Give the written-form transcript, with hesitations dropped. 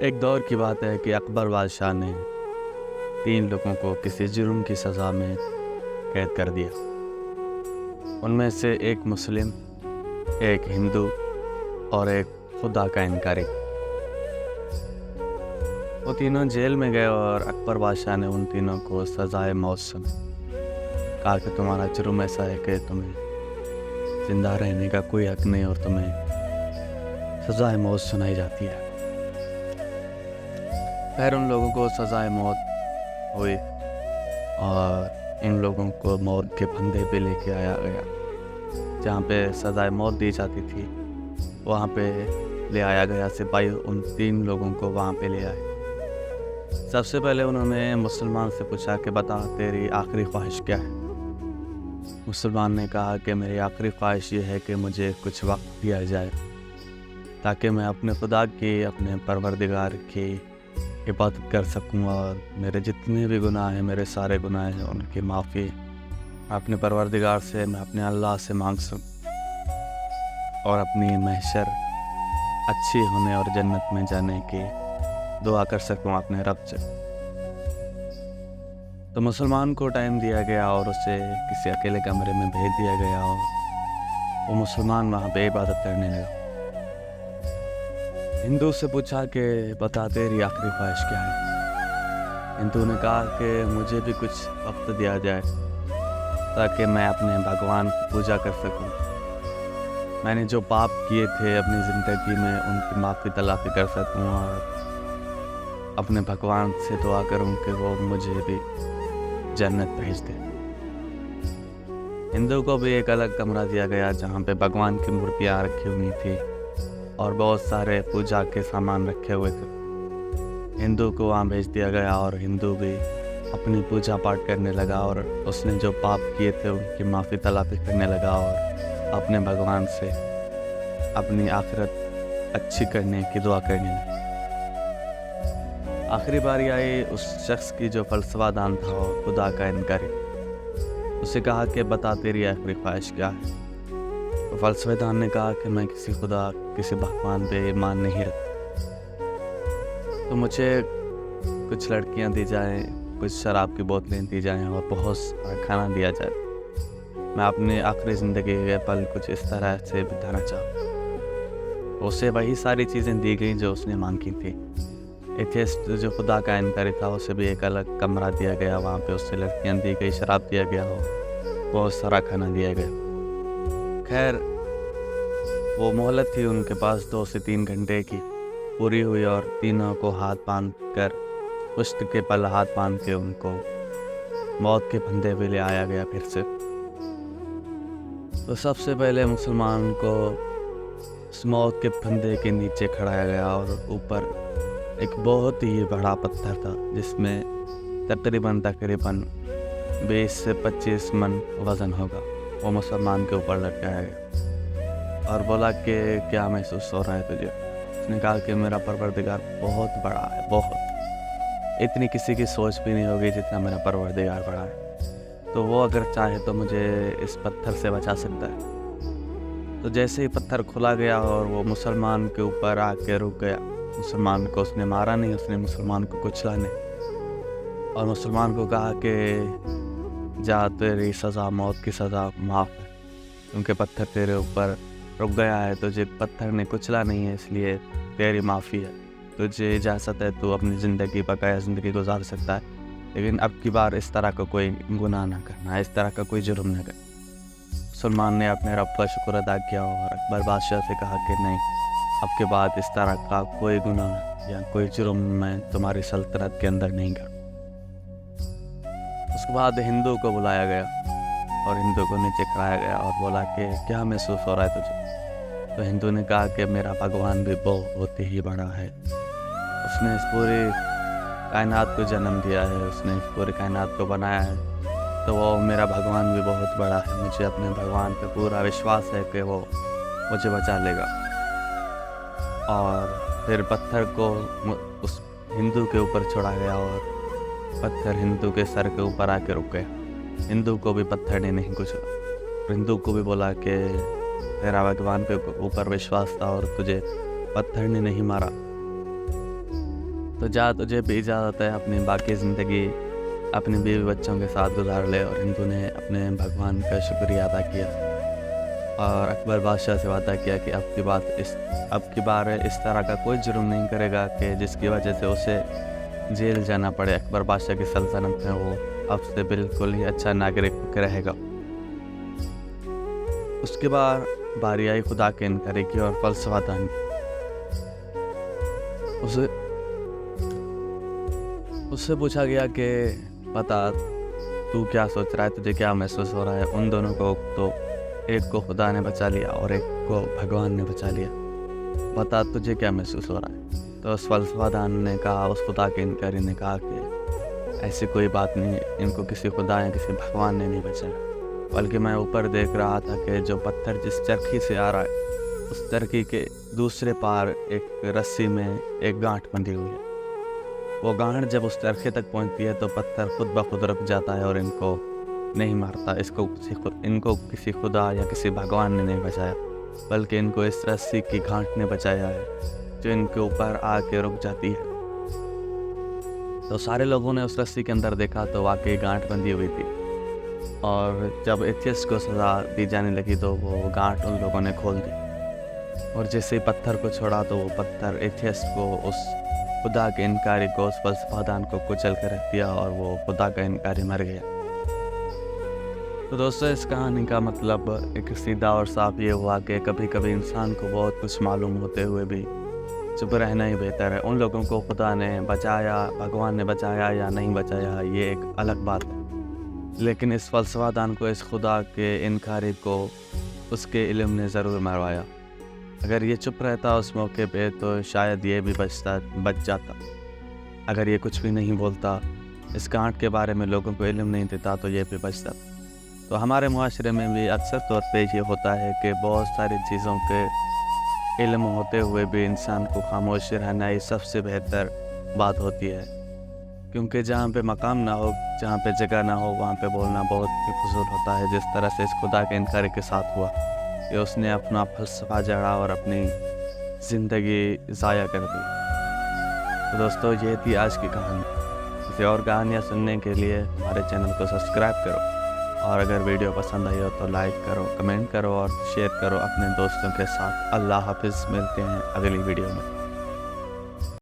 ایک دور کی بات ہے کہ اکبر بادشاہ نے 3 لوگوں کو کسی جرم کی سزا میں قید کر دیا۔ ان میں سے ایک مسلم، ایک ہندو اور ایک خدا کا انکاری۔ وہ تینوں جیل میں گئے اور اکبر بادشاہ نے ان تینوں کو سزائے موت سنائی۔ کہا کہ تمہارا جرم ایسا ہے کہ تمہیں زندہ رہنے کا کوئی حق نہیں اور تمہیں سزائے موت سنائی جاتی ہے۔ پھر ان لوگوں کو سزائے موت ہوئی اور ان لوگوں کو موت کے پھندے پہ لے کے آیا گیا۔ جہاں پہ سزائے موت دی جاتی تھی وہاں پہ لے آیا گیا۔ سپاہی ان 3 لوگوں کو وہاں پہ لے آئے۔ سب سے پہلے انہوں نے مسلمان سے پوچھا کہ بتا تیری آخری خواہش کیا ہے؟ مسلمان نے کہا کہ میری آخری خواہش یہ ہے کہ مجھے کچھ وقت دیا جائے تاکہ میں اپنے خدا کی، اپنے پروردگار کی عبادت کر سکوں اور میرے جتنے بھی گناہ ہیں، میرے سارے گناہ ہیں، ان کی معافی اپنے پروردگار سے، میں اپنے اللہ سے مانگ سکوں اور اپنی محشر اچھی ہونے اور جنت میں جانے کی دعا کر سکوں اپنے رب سے۔ تو مسلمان کو ٹائم دیا گیا اور اسے کسی اکیلے کمرے میں بھیج دیا گیا اور وہ مسلمان وہاں پہ عبادت کرنے لگا۔ ہندو سے پوچھا کہ بتا تیری آخری خواہش کیا ہے؟ ہندو نے کہا کہ مجھے بھی کچھ وقت دیا جائے تاکہ میں اپنے بھگوان کی پوجا کر سکوں۔ میں نے جو پاپ کیے تھے اپنی زندگی میں ان کی معافی تلافی کر سکوں اور اپنے بھگوان سے دعا کروں کہ وہ مجھے بھی جنت بھیج دے۔ ہندو کو بھی ایک الگ کمرہ دیا گیا جہاں پہ بھگوان کی مورتیاں رکھی ہوئی تھی اور بہت سارے پوجا کے سامان رکھے ہوئے تھے۔ ہندو کو وہاں بھیج دیا گیا اور ہندو بھی اپنی پوجا پاٹ کرنے لگا اور اس نے جو پاپ کیے تھے ان کی معافی تلافی کرنے لگا اور اپنے بھگوان سے اپنی آخرت اچھی کرنے کی دعا کرنے لگا۔ آخری باری آئی اس شخص کی جو فلسفہ دان تھا اور خدا کا انکاری۔ اسے کہا کہ بتا تیری آخری خواہش کیا ہے؟ تو فلسفہ دان نے کہا کہ میں کسی خدا، کسی بھگوان پہ ایمان نہیں رکھتا، تو مجھے کچھ لڑکیاں دی جائیں، کچھ شراب کی بوتلیں دی جائیں اور بہت سارا کھانا دیا جائے۔ میں اپنی آخری زندگی کے پل کچھ اس طرح سے بتانا چاہوں۔ اسے وہی ساری چیزیں دی گئیں جو اس نے مانگی تھی۔ ایتھیسٹ جو خدا کا انکاری تھا اسے بھی ایک الگ کمرہ دیا گیا، وہاں پہ اسے لڑکیاں دی گئی، شراب دیا گیا اور بہت سارا کھانا دیا گیا۔ خیر وہ مہلت تھی ان کے پاس 2 سے 3 گھنٹے کی، پوری ہوئی اور تینوں کو ہاتھ باندھ کر، پشت کے پل ہاتھ باندھ کے ان کو موت کے پھندے پہ لے آیا گیا پھر سے۔ تو سب سے پہلے مسلمان کو اس موت کے پھندے کے نیچے کھڑایا گیا اور اوپر ایک بہت ہی بڑا پتھر تھا جس میں تقریباً 20 سے 25 من وزن ہوگا، وہ مسلمان کے اوپر لٹکایا گیا اور بولا کہ کیا محسوس ہو رہا ہے تجھے؟ اس نے کہا کہ میرا پروردگار بہت بڑا ہے، بہت، اتنی کسی کی سوچ بھی نہیں ہوگی جتنا میرا پروردگار بڑا ہے، تو وہ اگر چاہے تو مجھے اس پتھر سے بچا سکتا ہے۔ تو جیسے ہی پتھر کھلا گیا اور وہ مسلمان کے اوپر آ کے رک گیا، مسلمان کو اس نے مارا نہیں، اس نے مسلمان کو کچلا نہیں اور مسلمان کو کہا کہ جا تیری سزا، موت کی سزا معاف ہے، کیونکہ پتھر تیرے اوپر رک گیا ہے، تجھے پتھر نے کچلا نہیں ہے، اس لیے تیری معافی ہے، تجھے اجازت ہے، تو اپنی زندگی بقایا زندگی گزار سکتا ہے، لیکن اب کی بار اس طرح کا کوئی گناہ نہ کرنا، اس طرح کا کوئی جرم نہ کرنا۔ مسلمان نے اپنے رب کا شکر ادا کیا اور اکبر بادشاہ سے کہا کہ نہیں، اب کے بعد اس طرح کا کوئی گناہ یا کوئی جرم میں تمہاری سلطنت کے اندر نہیں کروں۔ اس کے بعد ہندو کو بلایا گیا اور ہندو کو نیچے کھڑایا گیا اور بولا کہ کیا محسوس ہو رہا ہے تجھے؟ تو ہندو نے کہا کہ میرا بھگوان بھی بہت ہی بڑا ہے، اس نے اس پوری کائنات کو جنم دیا ہے، اس نے اس پوری کائنات کو بنایا ہے، تو وہ میرا بھگوان بھی بہت بڑا ہے، مجھے اپنے بھگوان پہ پورا وشواس ہے کہ وہ مجھے بچا لے گا۔ اور پھر پتھر کو اس ہندو کے اوپر چھوڑا گیا اور پتھر ہندو کے سر کے اوپر آ کے رک گیا۔ ہندو کو بھی پتھر نے نہیں کچلا، ہندو کو بھی بولا کہ تیرا بھگوان پہ اوپر وشواس تھا اور تجھے پتھر نے نہیں مارا۔ تو جا تجھے بھی اجازت ہے اپنی باقی زندگی اپنی بیوی بچوں کے ساتھ گزار لے۔ اور ہندو نے اپنے بھگوان کا شکریہ ادا کیا اور اکبر بادشاہ سے وعدہ کیا کہ اب کی بار اس طرح کا کوئی جرم نہیں کرے گا کہ جس کی وجہ سے اسے جیل جانا پڑے۔ اکبر بادشاہ کی سلطنت میں وہ اب سے بالکل ہی اچھا ناگرک ہو کے رہے گا۔ اس کے بعد باری آئی خدا کے انکاری کی اور فلسفہ دان کی۔ اس سے پوچھا گیا کہ بتا تو کیا سوچ رہا ہے، تجھے کیا محسوس ہو رہا ہے؟ ان دونوں کو تو ایک کو خدا نے بچا لیا اور ایک کو بھگوان نے بچا لیا، بتا تجھے کیا محسوس ہو رہا ہے؟ تو اس فلسفہ دان نے کہا، اس خدا کے انکاری نے کہا کہ ایسی کوئی بات نہیں، ان کو کسی خدا یا کسی بھگوان نے نہیں بچایا، بلکہ میں اوپر دیکھ رہا تھا کہ جو پتھر جس چرخی سے آ رہا ہے اس چرخی کے دوسرے پار ایک رسی میں ایک گانٹھ بندھی ہوئی ہے۔ وہ گانٹھ جب اس چرخے تک پہنچتی ہے تو پتھر خود بخود رک جاتا ہے اور ان کو نہیں مارتا۔ ان کو کسی خدا یا کسی بھگوان نے نہیں بچایا، بلکہ ان کو اس رسی کی گانٹھ نے بچایا ہے جو ان کے اوپر آ کے رک جاتی ہے۔ تو سارے لوگوں نے اس رسی کے اندر دیکھا تو واقعی گانٹھ بندھی ہوئی تھی، اور جب ایتھیسٹ کو سزا دی جانے لگی تو وہ گانٹھ ان لوگوں نے کھول دی، اور جیسے ہی پتھر کو چھوڑا تو وہ پتھر ایتھیسٹ کو، اس خدا کے انکاری کو، اس فلسفہ دان کو کچل کر رکھ دیا اور وہ خدا کا انکاری مر گیا۔ تو دوستو، اس کہانی کا مطلب ایک سیدھا اور صاف یہ ہوا کہ کبھی کبھی انسان کو بہت کچھ معلوم ہوتے ہوئے بھی چپ رہنا ہی بہتر ہے۔ ان لوگوں کو خدا نے بچایا، بھگوان نے بچایا یا نہیں بچایا، یہ ایک الگ بات ہے، لیکن اس فلسفہ دان کو، اس خدا کے انکاری کو اس کے علم نے ضرور مروایا۔ اگر یہ چپ رہتا اس موقع پہ تو شاید یہ بھی بچ جاتا۔ اگر یہ کچھ بھی نہیں بولتا، اس گانٹھ کے بارے میں لوگوں کو علم نہیں دیتا تو یہ بھی بچ جاتا۔ تو ہمارے معاشرے میں بھی اکثر طور پہ یہ ہوتا ہے کہ بہت ساری چیزوں کے علم ہوتے ہوئے بھی انسان کو خاموش رہنا ہی سب سے بہتر بات ہوتی ہے، کیونکہ جہاں پہ مقام نہ ہو، جہاں پہ جگہ نہ ہو، وہاں پہ بولنا بہت ہی فضول ہوتا ہے، جس طرح سے اس خدا کے انکاری کے ساتھ ہوا کہ اس نے اپنا فلسفہ جڑا اور اپنی زندگی ضائع کر دی۔ تو دوستو، یہ تھی آج کی کہانی۔ کسی اور کہانیاں سننے کے لیے ہمارے چینل کو سبسکرائب کرو، اور اگر ویڈیو پسند آئی ہو تو لائک کرو، کمنٹ کرو اور شیئر کرو اپنے دوستوں کے ساتھ۔ اللہ حافظ، ملتے ہیں اگلی ویڈیو میں۔